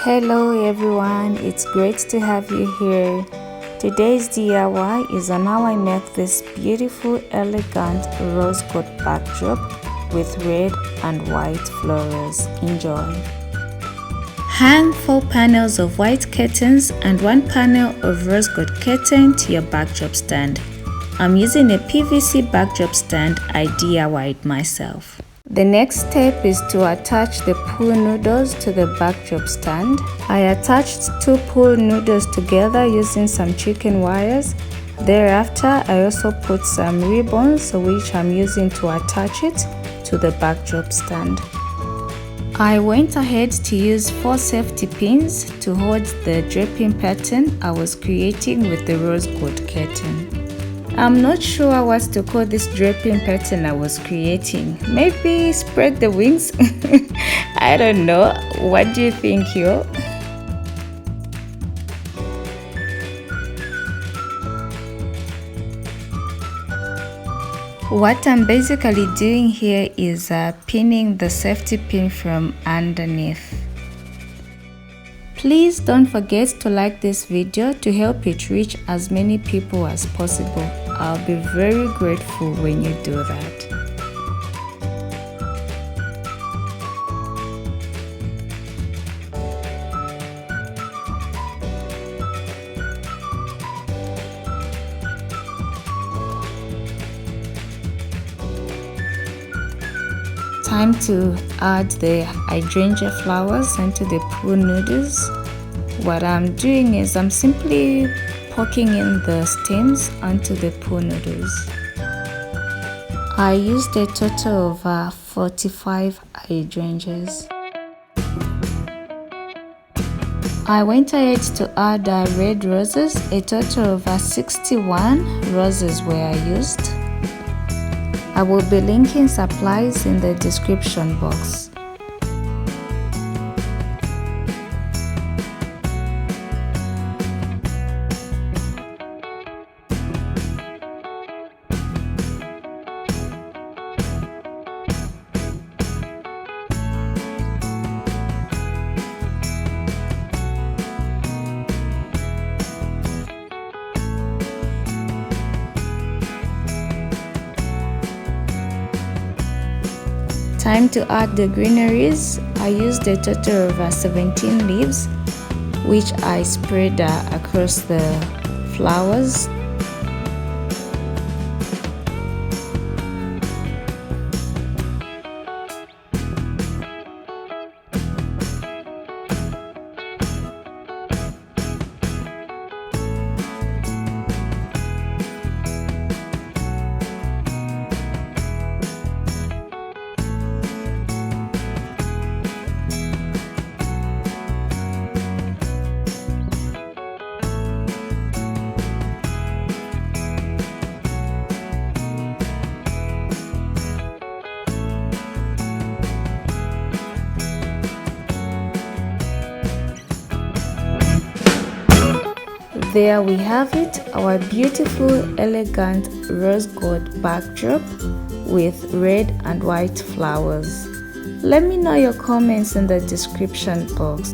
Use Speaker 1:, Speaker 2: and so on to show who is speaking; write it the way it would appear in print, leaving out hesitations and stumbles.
Speaker 1: Hello everyone, it's great to have you here. Today's DIY is on how I make this beautiful, elegant rose gold backdrop with red and white florals. Enjoy. Hang 4 panels of white curtains and 1 panel of rose gold curtain to your backdrop stand. I'm using a PVC backdrop stand I DIY'd myself. The next step is to attach the pool noodles to the backdrop stand. I attached 2 pool noodles together using some chicken wires. Thereafter, I also put some ribbons which I'm using to attach it to the backdrop stand. I went ahead to use 4 safety pins to hold the draping pattern I was creating with the rose gold curtain. I'm not sure what to call this draping pattern I was creating. Maybe spread the wings? I don't know. What do you think, yo? What I'm basically doing here is pinning the safety pin from underneath. Please don't forget to like this video to help it reach as many people as possible. I'll be very grateful when you do that. Time to add the hydrangea flowers into the pool noodles. What I'm doing is I'm simply poking in the stems onto the pool noodles. I used a total of 45 hydrangeas. I went ahead to add red roses. A total of 61 roses were used. I will be linking supplies in the description box. Time to add the greeneries. I used a total of 17 leaves, which I spread across the flowers. There we have it, our beautiful, elegant rose gold backdrop with red and white flowers. Let me know your comments in the description box.